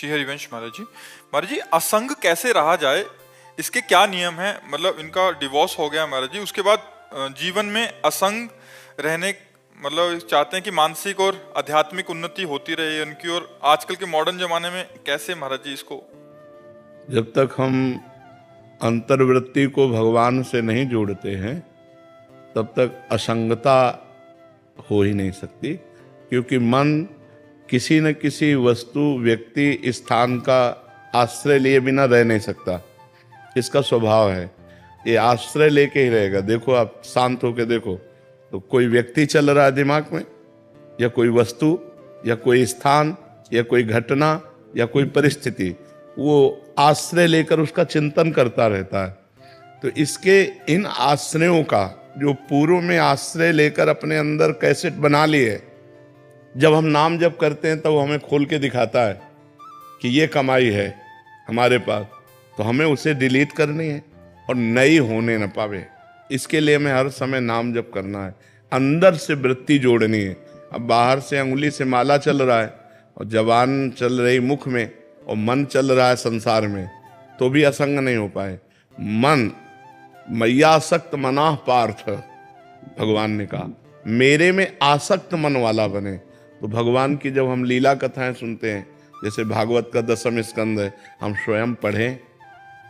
श्री हरिवंश महाराज जी असंग कैसे रहा जाए, इसके क्या नियम है? मतलब इनका डिवोर्स हो गया महाराज जी, उसके बाद जीवन में असंग रहने मतलब चाहते हैं कि मानसिक और आध्यात्मिक उन्नति होती रहे उनकी, और आजकल के मॉडर्न जमाने में कैसे महाराज जी इसको? जब तक हम अंतर्वृत्ति को भगवान से नहीं जोड़ते हैं तब तक असंगता हो ही नहीं सकती, क्योंकि मन किसी न किसी वस्तु, व्यक्ति, स्थान का आश्रय लिए बिना रह नहीं सकता। इसका स्वभाव है, ये आश्रय लेके ही रहेगा। देखो, आप शांत होके देखो तो कोई व्यक्ति चल रहा है दिमाग में, या कोई वस्तु, या कोई स्थान, या कोई घटना, या कोई परिस्थिति, वो आश्रय लेकर उसका चिंतन करता रहता है। तो इसके इन आश्रयों का जो पूर्व में आश्रय लेकर अपने अंदर कैसेट बना लिए, जब हम नाम जप करते हैं तब तो हमें खोल के दिखाता है कि ये कमाई है हमारे पास, तो हमें उसे डिलीट करनी है और नई होने न पावे। इसके लिए हमें हर समय नाम जप करना है, अंदर से वृत्ति जोड़नी है। अब बाहर से अंगुली से माला चल रहा है और जबान चल रही मुख में और मन चल रहा है संसार में, तो भी असंग नहीं हो पाए। मन मय्यासक्त मनाह पार्थ, भगवान ने कहा मेरे में आसक्त मन वाला बने। तो भगवान की जब हम लीला कथाएं सुनते हैं, जैसे भागवत का 10वां स्कंद है, हम स्वयं पढ़ें,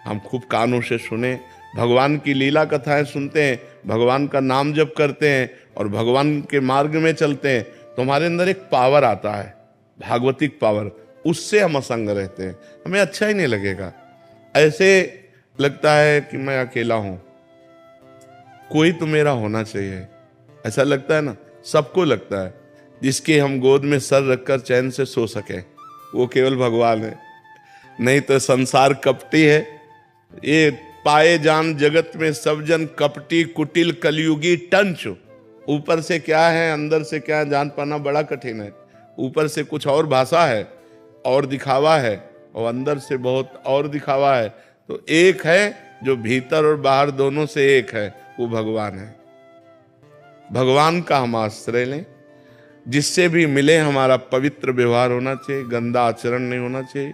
हम खूब कानों से सुने, भगवान की लीला कथाएं सुनते हैं, भगवान का नाम जप करते हैं और भगवान के मार्ग में चलते हैं, तो हमारे अंदर एक पावर आता है, भागवतिक पावर, उससे हम असंग रहते हैं। हमें अच्छा ही नहीं लगेगा। ऐसे लगता है कि मैं अकेला हूं, कोई तो मेरा होना चाहिए, ऐसा लगता है ना, सबको लगता है। जिसके हम गोद में सर रखकर चैन से सो सके वो केवल भगवान है, नहीं तो संसार कपटी है। ये पाए जान जगत में सब जन कपटी कुटिल कलयुगी टंच। ऊपर से क्या है अंदर से क्या है जान पाना बड़ा कठिन है। ऊपर से कुछ और भाषा है और दिखावा है, और अंदर से बहुत और दिखावा है। तो एक है जो भीतर और बाहर दोनों से एक है, वो भगवान है। भगवान का हम आश्रय लें, जिससे भी मिले हमारा पवित्र व्यवहार होना चाहिए, गंदा आचरण नहीं होना चाहिए।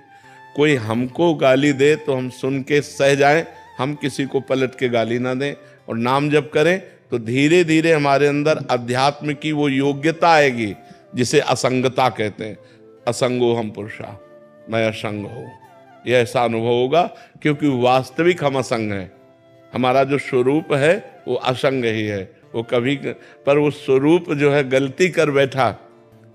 कोई हमको गाली दे तो हम सुन के सह जाएं, हम किसी को पलट के गाली ना दें, और नाम जप करें तो धीरे धीरे हमारे अंदर अध्यात्म की वो योग्यता आएगी जिसे असंगता कहते हैं। असंगो हम पुरुषा, मैं असंग हूं, यह ऐसा अनुभव होगा, क्योंकि वास्तविक हम असंग हैं। हमारा जो स्वरूप है वो असंग ही है। वो कभी पर वो स्वरूप जो है गलती कर बैठा,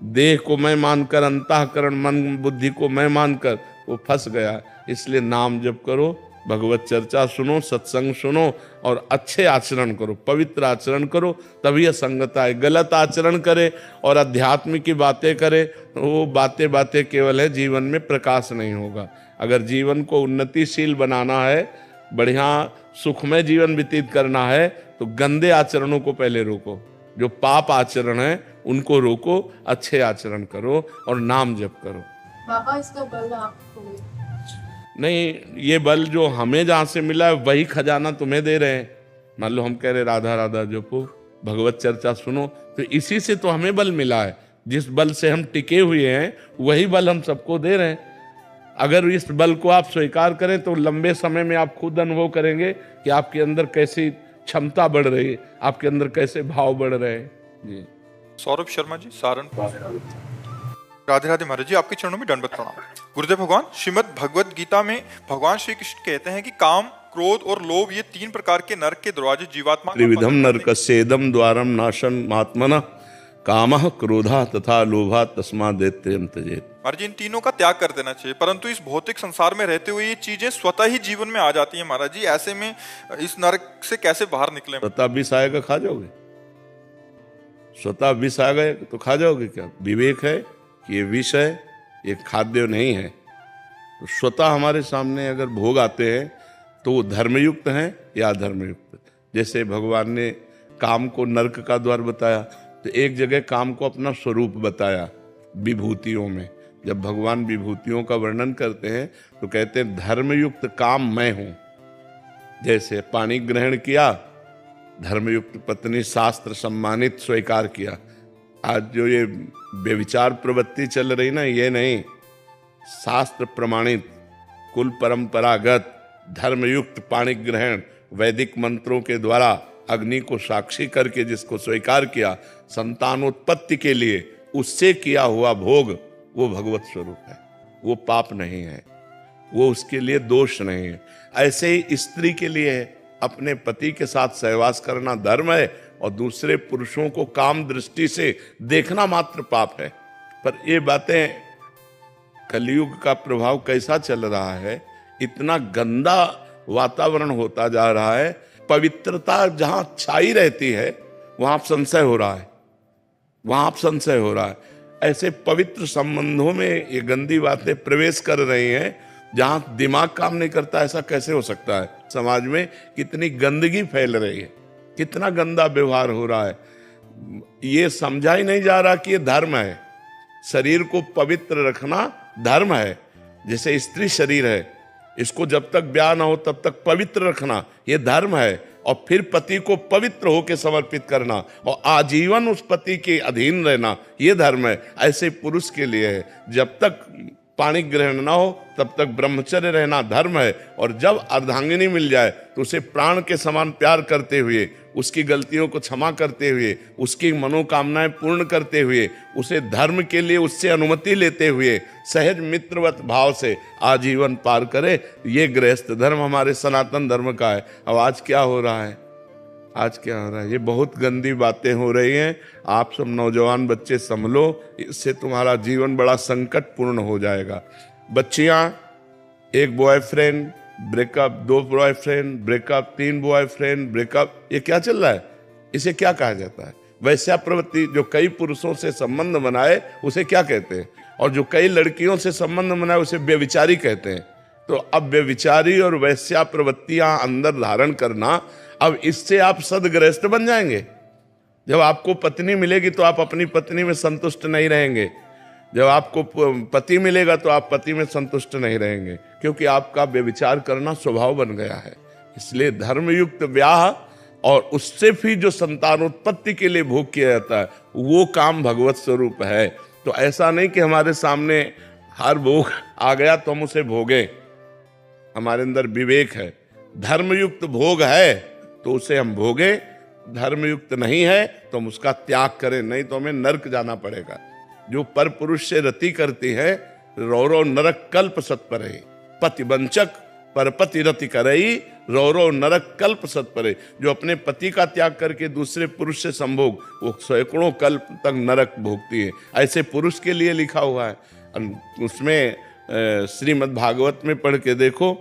देह को मैं मानकर, अंतःकरण मन बुद्धि को मैं मानकर वो फंस गया। इसलिए नाम जप करो, भगवत चर्चा सुनो, सत्संग सुनो और अच्छे आचरण करो, पवित्र आचरण करो, तभी असंगता है। गलत आचरण करे और अध्यात्म की बातें करे, वो बातें बातें केवल है, जीवन में प्रकाश नहीं होगा। अगर जीवन को उन्नतिशील बनाना है, बढ़िया सुखमय जीवन व्यतीत करना है, तो गंदे आचरणों को पहले रोको, जो पाप आचरण है उनको रोको, अच्छे आचरण करो और नाम जप करो। बाबा इसका बल आपको नहीं, ये बल जो हमें जहां से मिला है वही खजाना तुम्हें दे रहे हैं। मान लो हम कह रहे राधा राधा जपो, भगवत चर्चा सुनो, तो इसी से तो हमें बल मिला है। जिस बल से हम टिके हुए हैं वही बल हम सबको दे रहे हैं। अगर इस बल को आप स्वीकार करें तो लंबे समय में आप खुद अनुभव करेंगे कि आपके अंदर कैसी क्षमता बढ़ रही है, आपके अंदर कैसे भाव बढ़ रहे हैं। जी, सौरभ शर्मा जी, सहारनपुर। राधे राधे महाराज जी, आपके चरणों में दंडवत प्रणाम। गुरुदेव भगवान, श्रीमद् भगवत गीता में भगवान श्री कृष्ण कहते हैं कि काम, क्रोध और लोभ ये 3 प्रकार के नरक के दरवाजे जीवात्मा त्रिविधम नरकस्येदम द्वारम नाशम आत्मनः कामः क्रोधः तथा लोभः तस्माद् दैत्यं त्यजेत्। महाराज जी, इन तीनों का त्याग कर देना चाहिए, परंतु इस भौतिक संसार में रहते हुए ये चीजें स्वतः ही जीवन में आ जाती हैं महाराज जी। ऐसे में इस नरक से कैसे बाहर निकले? स्वतः विष आएगा, खा जाओगे? स्वतः विष आ गए तो खा जाओगे क्या? विवेक है कि ये विष है, ये खाद्य नहीं है। तो स्वतः हमारे सामने अगर भोग आते हैं तो वो धर्मयुक्त हैं या अधर्मयुक्त। जैसे भगवान ने काम को नरक का द्वार बताया, तो एक जगह काम को अपना स्वरूप बताया विभूतियों में। जब भगवान विभूतियों का वर्णन करते हैं तो कहते हैं धर्मयुक्त काम मैं हूं। जैसे पानी ग्रहण किया, धर्मयुक्त पत्नी शास्त्र सम्मानित स्वीकार किया। आज जो ये व्यभिचार प्रवृत्ति चल रही ना, ये नहीं, शास्त्र प्रमाणित कुल परंपरागत धर्मयुक्त पाणी ग्रहण वैदिक मंत्रों के द्वारा अग्नि को साक्षी करके जिसको स्वीकार किया संतानोत्पत्ति के लिए, उससे किया हुआ भोग वो भगवत स्वरूप है, वो पाप नहीं है, वो उसके लिए दोष नहीं है। ऐसे ही स्त्री के लिए अपने पति के साथ सहवास करना धर्म है और दूसरे पुरुषों को काम दृष्टि से देखना मात्र पाप है। पर ये बातें, कलयुग का प्रभाव कैसा चल रहा है, इतना गंदा वातावरण होता जा रहा है। पवित्रता जहां छाई रहती है वहां संशय हो रहा है, वहां संशय हो रहा है। ऐसे पवित्र संबंधों में ये गंदी बातें प्रवेश कर रही हैं जहां दिमाग काम नहीं करता। ऐसा कैसे हो सकता है? समाज में कितनी गंदगी फैल रही है, कितना गंदा व्यवहार हो रहा है। ये समझा ही नहीं जा रहा कि ये धर्म है। शरीर को पवित्र रखना धर्म है। जैसे स्त्री शरीर है, इसको जब तक ब्याह ना हो तब तक पवित्र रखना ये धर्म है। और फिर पति को पवित्र होकर समर्पित करना और आजीवन उस पति के अधीन रहना ये धर्म है। ऐसे पुरुष के लिए है। जब तक पाणी ग्रहण ना हो तब तक ब्रह्मचर्य रहना धर्म है। और जब अर्धांगिनी मिल जाए तो उसे प्राण के समान प्यार करते हुए, उसकी गलतियों को क्षमा करते हुए, उसकी मनोकामनाएं पूर्ण करते हुए, उसे धर्म के लिए उससे अनुमति लेते हुए सहज मित्रवत भाव से आजीवन पार करे। ये गृहस्थ धर्म हमारे सनातन धर्म का है। अब आज क्या हो रहा है? आज क्या हो रहा है? ये बहुत गंदी बातें हो रही हैं। आप सब नौजवान बच्चे संभलो, इससे तुम्हारा जीवन बड़ा संकटपूर्ण हो जाएगा। बच्चियां, एक बॉयफ्रेंड ब्रेकअप, दो बॉयफ्रेंड ब्रेकअप, तीन बॉयफ्रेंड ब्रेकअप, ये क्या चल रहा है? इसे क्या कहा जाता है? वैश्या प्रवृत्ति। जो कई पुरुषों से संबंध बनाए उसे क्या कहते हैं? और जो कई लड़कियों से संबंध बनाए उसे व्यभिचारी कहते हैं। तो अब व्यभिचारी और वैश्या प्रवृत्तियां अंदर धारण करना, अब इससे आप सदगृहस्थ बन जाएंगे। जब आपको पत्नी मिलेगी तो आप अपनी पत्नी में संतुष्ट नहीं रहेंगे। जब आपको पति मिलेगा तो आप पति में संतुष्ट नहीं रहेंगे, क्योंकि आपका व्यभिचार करना स्वभाव बन गया है। इसलिए धर्मयुक्त ब्याह और उससे भी जो संतानोत्पत्ति के लिए भोग किया जाता है वो काम भगवत स्वरूप है। तो ऐसा नहीं कि हमारे सामने हर भोग आ गया तो हम उसे भोगें। हमारे अंदर विवेक है। धर्मयुक्त भोग है तो उसे हम भोगें, धर्मयुक्त नहीं है तो हम उसका त्याग करें, नहीं तो हमें नरक जाना पड़ेगा। जो पर पुरुष से रति करती है, रौरव नरक कल्प सत्परे। पतिवंचक परपति रति करई, रौरव नरक कल्प सत्परे। जो अपने पति का त्याग करके दूसरे पुरुष से संभोग, वो सैकड़ों कल्प तक नरक भोगती है। ऐसे पुरुष के लिए लिखा हुआ है। उसमें श्रीमद् भागवत में पढ़ के देखो,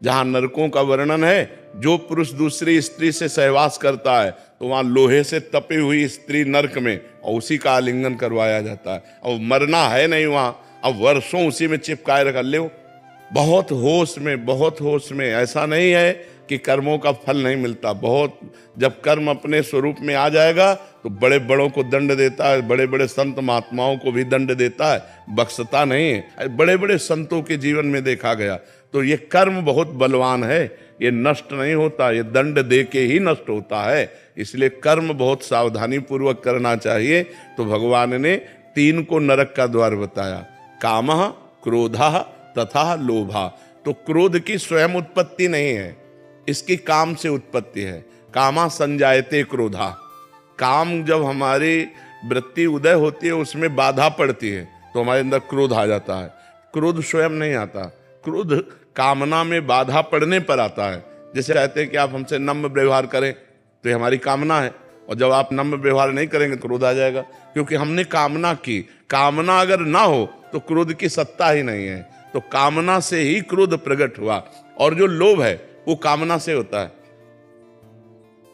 जहां नरकों का वर्णन है। जो पुरुष दूसरी स्त्री से सहवास करता है तो वहां लोहे से तपी हुई स्त्री नरक में, और उसी का आलिंगन करवाया जाता है। और मरना है नहीं वहां, अब वर्षों उसी में चिपकाए रख ले। बहुत होश में, बहुत होश में। ऐसा नहीं है कि कर्मों का फल नहीं मिलता। बहुत, जब कर्म अपने स्वरूप में आ जाएगा तो बड़े बड़ों को दंड देता है, बड़े बड़े संत महात्माओं को भी दंड देता है, बख्शता नहीं है। बड़े बड़े संतों के जीवन में देखा गया। तो ये कर्म बहुत बलवान है, ये नष्ट नहीं होता, ये दंड दे के ही नष्ट होता है। इसलिए कर्म बहुत सावधानी पूर्वक करना चाहिए। तो भगवान ने तीन को नरक का द्वार बताया, कामः, क्रोधः तथा लोभा। तो क्रोध की स्वयं उत्पत्ति नहीं है, इसकी काम से उत्पत्ति है। कामा संजायते क्रोधा। काम जब हमारी वृत्ति उदय होती है उसमें बाधा पड़ती है तो हमारे अंदर क्रोध आ जाता है। क्रोध स्वयं नहीं आता, क्रोध कामना में बाधा पड़ने पर आता है। जैसे कहते हैं कि आप हमसे नम्र व्यवहार करें, तो ये हमारी कामना है। और जब आप नम्र व्यवहार नहीं करेंगे क्रोध आ जाएगा, क्योंकि हमने कामना की। कामना अगर ना हो तो क्रोध की सत्ता ही नहीं है। तो कामना से ही क्रोध प्रकट हुआ। और जो लोभ है वो कामना से होता है।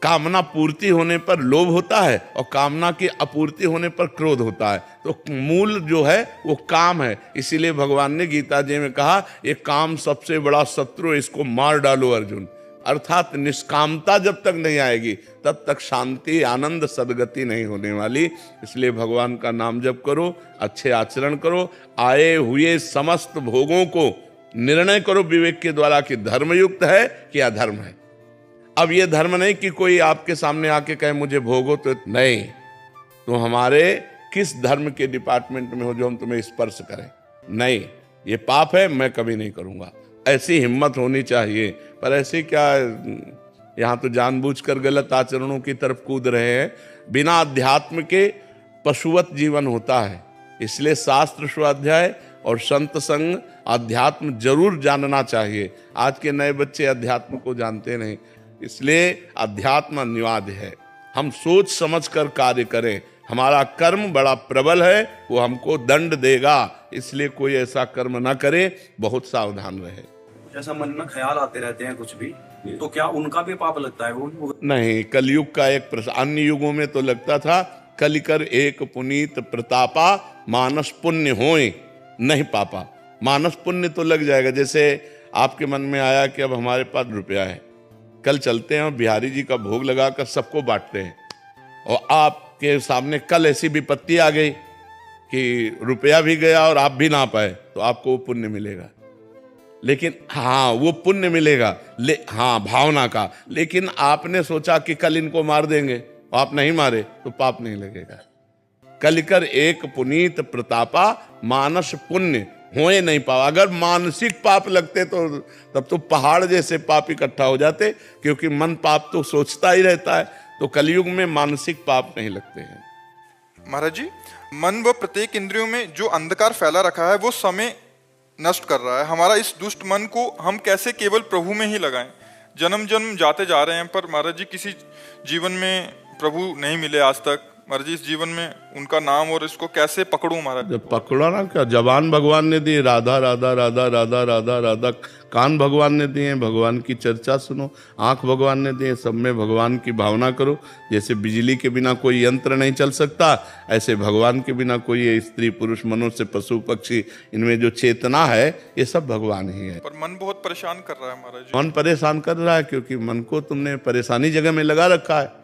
कामना पूर्ति होने पर लोभ होता है और कामना की अपूर्ति होने पर क्रोध होता है। तो मूल जो है वो काम है। इसीलिए भगवान ने गीता जी में कहा, ये काम सबसे बड़ा शत्रु है, इसको मार डालो अर्जुन। अर्थात निष्कामता जब तक नहीं आएगी तब तक शांति, आनंद, सदगति नहीं होने वाली। इसलिए भगवान का नाम जप करो, अच्छे आचरण करो, आए हुए समस्त भोगों को निर्णय करो विवेक के द्वारा कि धर्मयुक्त है कि अधर्म है। अब ये धर्म नहीं कि कोई आपके सामने आके कहे मुझे भोगो, तो नहीं। तो हमारे किस धर्म के डिपार्टमेंट में हो जो हम तुम्हें स्पर्श करें? नहीं, ये पाप है, मैं कभी नहीं करूँगा। ऐसी हिम्मत होनी चाहिए। पर ऐसे क्या, यहाँ तो जानबूझकर गलत आचरणों की तरफ कूद रहे हैं। बिना अध्यात्म के पशुवत जीवन होता है। इसलिए शास्त्र स्वाध्याय और संत संग, अध्यात्म जरूर जानना चाहिए। आज के नए बच्चे अध्यात्म को जानते नहीं, इसलिए अध्यात्म अनिवार्य है। हम सोच समझ कर कार्य करें। हमारा कर्म बड़ा प्रबल है, वो हमको दंड देगा, इसलिए कोई ऐसा कर्म ना करे, बहुत सावधान रहे। जैसा मन में ख्याल आते रहते हैं कुछ भी, तो क्या उनका भी पाप लगता है? वो नहीं, कलयुग का एक प्रश्न। अन्य युगों में तो लगता था कलिकर एक पुनीत प्रतापा, मानस पुण्य होए नहीं पापा। मानस पुण्य तो लग जाएगा। जैसे आपके मन में आया कि अब हमारे पास रुपया है, कल चलते हैं और बिहारी जी का भोग लगाकर सबको बांटते हैं, और आपके सामने कल ऐसी विपत्ति आ गई कि रुपया भी गया और आप भी ना पाए, तो आपको वो पुण्य मिलेगा। लेकिन हाँ, वो पुण्य मिलेगा, हाँ, भावना का। लेकिन आपने सोचा कि कल इनको मार देंगे, आप नहीं मारे, तो पाप नहीं लगेगा। कलिकर एक पुनीत प्रतापा, मानस पुण्य होए नहीं पावा। अगर मानसिक पाप लगते तो तब तो पहाड़ जैसे पाप इकट्ठा हो जाते, क्योंकि मन पाप तो सोचता ही रहता है। तो कलयुग में मानसिक पाप नहीं लगते हैं। महाराज जी, मन व प्रत्येक इंद्रियों में जो अंधकार फैला रखा है वो समय नष्ट कर रहा है। हमारा इस दुष्ट मन को हम कैसे केवल प्रभु में ही लगाएं? जन्म जन्म जाते जा रहे हैं, पर महाराज जी किसी जीवन में प्रभु नहीं मिले आज तक। महाराज जी, इस जीवन में उनका नाम और इसको कैसे पकड़ूं महाराज? जब पकड़ा ना, क्या जबान भगवान ने दी, राधा राधा राधा राधा राधा राधा। कान भगवान ने दिए, भगवान की चर्चा सुनो। आंख भगवान ने दिए, सब में भगवान की भावना करो। जैसे बिजली के बिना कोई यंत्र नहीं चल सकता, ऐसे भगवान के बिना कोई स्त्री पुरुष मनुष्य पशु पक्षी, इनमें जो चेतना है ये सब भगवान ही है। पर मन बहुत परेशान कर रहा है महाराज जी। मन परेशान कर रहा है क्योंकि मन को तुमने परेशानी जगह में लगा रखा है।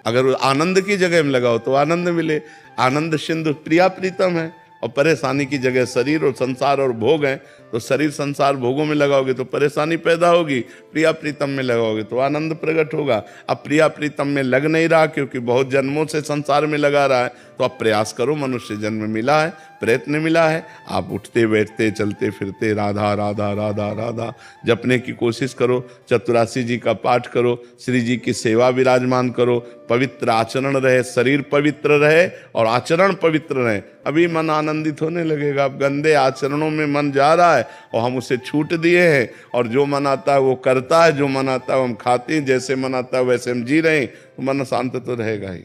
अगर आनंद की जगह में लगाओ तो आनंद मिले। आनंद सिंधु प्रिया प्रीतम है, और परेशानी की जगह शरीर और संसार और भोग है, तो शरीर संसार भोगों में लगाओगे तो परेशानी पैदा होगी। प्रिया प्रीतम में लगाओगे तो आनंद प्रकट होगा। अब प्रिया प्रीतम में लग नहीं रहा क्योंकि बहुत जन्मों से संसार में लगा रहा है, तो अब प्रयास करो। मनुष्य जन्म मिला है, प्रयत्न मिला है, आप उठते बैठते चलते फिरते राधा राधा राधा राधा जपने की कोशिश करो। चतुरासी जी का पाठ करो, श्री जी की सेवा विराजमान करो, पवित्र आचरण रहे, शरीर पवित्र रहे और आचरण पवित्र रहे। अभी मन आनंदित होने लगेगा। अब गंदे आचरणों में मन जा रहा है और हम उसे छूट दिए हैं, और जो मन आता है वो करता है, जो मन आता है वो हम खाते हैं, जैसे मन आता है वैसे हम जी रहे हैं, तो मन शांत तो रहेगा ही।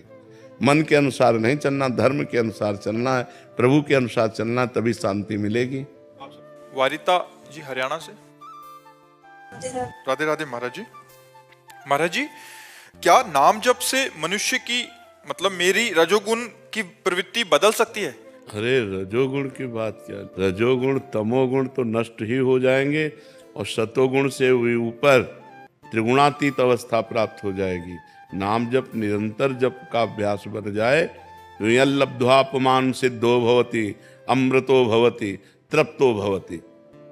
मन के अनुसार नहीं चलना, धर्म के अनुसार चलना है, प्रभु के अनुसार चलना, तभी शांति मिलेगी। वारिता जी हरियाणा से। राधे राधे महाराज जी। महाराज जी, क्या नाम जप से मनुष्य की मतलब मेरी रजोगुण की प्रवृत्ति बदल सकती है? अरे रजोगुण की बात क्या, रजोगुण तमोगुण तो नष्ट ही हो जाएंगे, और सतोगुण से ऊपर त्रिगुणातीत अवस्था प्राप्त हो जाएगी। नाम जप निरंतर जप का अभ्यास बन जाए तो यल्लब्ध्वापमान सिद्धो भवति, अमृतो भवति, तृप्तो भवति।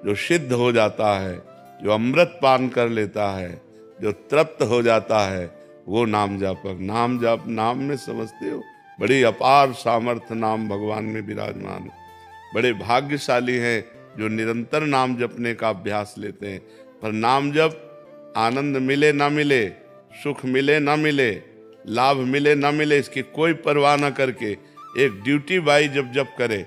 जो सिद्ध हो जाता है, जो अमृत पान कर लेता है, जो तृप्त हो जाता है, वो नाम जापक। नाम जाप, नाम में समझते हो बड़ी अपार सामर्थ्य नाम भगवान में विराजमान है। बड़े भाग्यशाली हैं जो निरंतर नाम जपने का अभ्यास लेते हैं। पर नाम जप आनंद मिले ना मिले, सुख मिले ना मिले, लाभ मिले ना मिले, इसकी कोई परवाह न करके एक ड्यूटी बाई जब जप करे,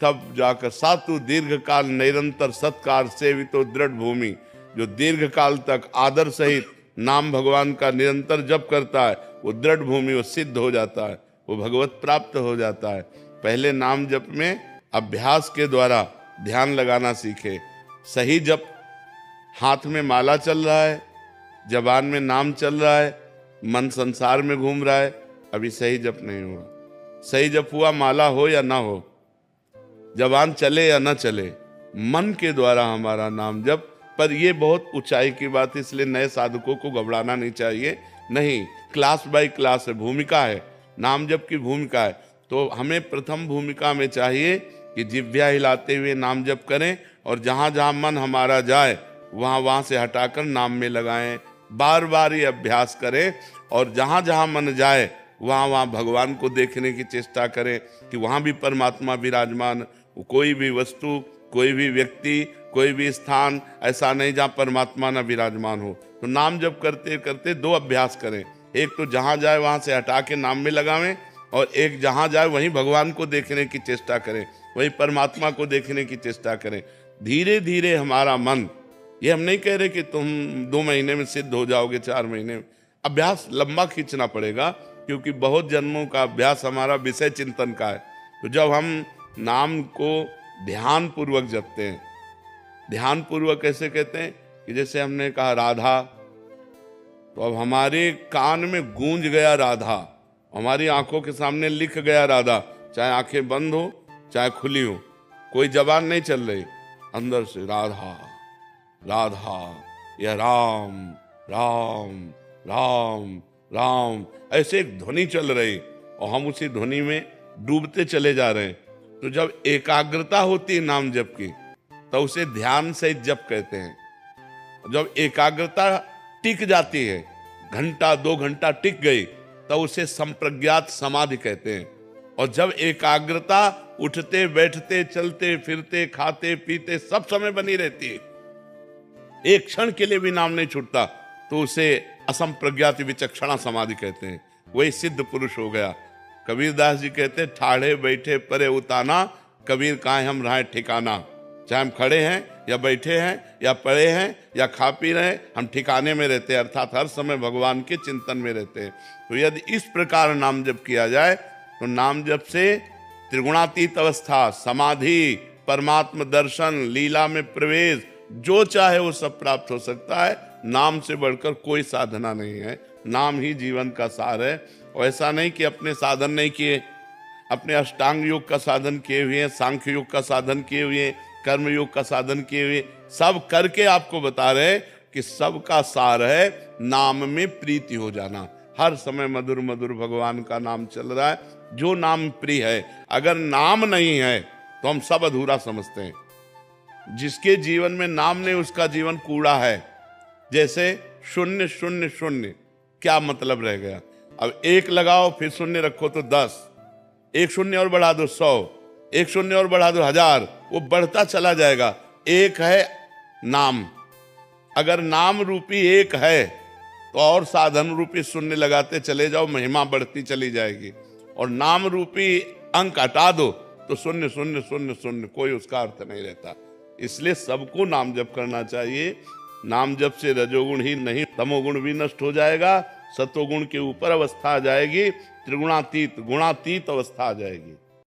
तब जाकर सातु दीर्घ काल निरंतर सत्कार सेवितो दृढ़ भूमि। जो दीर्घ काल तक आदर सहित नाम भगवान का निरंतर जप करता है, वो दृढ़ भूमि, वो सिद्ध हो जाता है, वो भगवत प्राप्त हो जाता है। पहले नाम जप में अभ्यास के द्वारा ध्यान लगाना सीखे। सही जप, हाथ में माला चल रहा है, जबान में नाम चल रहा है, मन संसार में घूम रहा है, अभी सही जप नहीं हुआ। सही जप हुआ, माला हो या ना हो, जबान चले या ना चले, मन के द्वारा हमारा नाम जप। पर ये बहुत ऊंचाई की बात, इसलिए नए साधकों को घबराना नहीं चाहिए। नहीं, क्लास बाय क्लास है, भूमिका है, नाम जप की भूमिका है। तो हमें प्रथम भूमिका में चाहिए कि जिह्वा हिलाते हुए नाम जप करें, और जहाँ जहाँ मन हमारा जाए वहाँ से हटाकर नाम में लगाएं। बार बार ये अभ्यास करें, और जहाँ जहाँ मन जाए वहाँ भगवान को देखने की चेष्टा करें कि वहाँ भी परमात्मा विराजमान। कोई भी वस्तु कोई भी व्यक्ति, कोई भी स्थान ऐसा नहीं जहाँ परमात्मा न विराजमान हो। तो नाम जप करते करते दो अभ्यास करें, एक तो जहाँ जाए वहाँ से हटा के नाम में लगावें, और एक जहाँ जाए वहीं भगवान को देखने की चेष्टा करें, वहीं परमात्मा को देखने की चेष्टा करें। धीरे धीरे हमारा मन, ये हम नहीं कह रहे कि तुम 2 महीने में सिद्ध हो जाओगे, 4 महीने में, अभ्यास लंबा खींचना पड़ेगा, क्योंकि बहुत जन्मों का अभ्यास हमारा विषय चिंतन का है। तो जब हम नाम को ध्यान पूर्वक जपते हैं, ध्यान पूर्वक कैसे कहते हैं कि जैसे हमने कहा राधा, तो अब हमारे कान में गूंज गया राधा, हमारी आंखों के सामने लिख गया राधा, चाहे आंखें बंद हो चाहे खुली हो, कोई जबान नहीं चल रही, अंदर से राधा राधा, या राम राम राम राम, ऐसे एक ध्वनि चल रही, और हम उसी ध्वनि में डूबते चले जा रहे हैं। तो जब एकाग्रता होती है नाम जप की, तो उसे ध्यान से जप कहते हैं। जब एकाग्रता टिक जाती है, घंटा 2 घंटा टिक गई, तो उसे संप्रज्ञात समाधि कहते हैं। और जब एकाग्रता उठते बैठते चलते फिरते खाते पीते सब समय बनी रहती है, एक क्षण के लिए भी नाम नहीं छूटता, तो उसे असंप्रज्ञात विचक्षणा समाधि कहते हैं। वही सिद्ध पुरुष हो गया। कबीरदास जी कहते हैं, ठाड़े बैठे परे उताना, कबीर काहे हम रहे ठिकाना। चाहे हम खड़े हैं या बैठे हैं या पड़े हैं या खा पी रहे हैं, हम ठिकाने में रहते हैं, अर्थात हर समय भगवान के चिंतन में रहते हैं। तो यदि इस प्रकार नाम जप किया जाए, तो नाम जप से त्रिगुणातीत अवस्था, समाधि, परमात्म दर्शन, लीला में प्रवेश, जो चाहे वो सब प्राप्त हो सकता है। नाम से बढ़कर कोई साधना नहीं है, नाम ही जीवन का सार है। और ऐसा नहीं कि अपने साधन नहीं किए, अपने अष्टांग योग का साधन किए हुए हैं, सांख्य योग का साधन किए हुए हैं, कर्म योग का साधन किए हुए, सब करके आपको बता रहे कि सबका सार है नाम में प्रीति हो जाना। हर समय मधुर मधुर भगवान का नाम चल रहा है, जो नाम प्रिय है। अगर नाम नहीं है तो हम सब अधूरा समझते हैं। जिसके जीवन में नाम नहीं, उसका जीवन कूड़ा है। जैसे 0 0 0, क्या मतलब रह गया? अब 1 लगाओ फिर 0 रखो तो 10, 1 0 और बढ़ा दो 100, 1 0 और बढ़ा दो 1000, वो बढ़ता चला जाएगा। एक है नाम, अगर नाम रूपी एक है तो और साधन रूपी 0 लगाते चले जाओ, महिमा बढ़ती चली जाएगी। और नाम रूपी अंक हटा दो तो 0 0 0 0, कोई उसका अर्थ नहीं रहता। इसलिए सबको नाम जप करना चाहिए। नाम जप से रजोगुण ही नहीं, तमोगुण भी नष्ट हो जाएगा, सतोगुण के ऊपर अवस्था आ जाएगी, त्रिगुणातीत गुणातीत अवस्था आ जाएगी।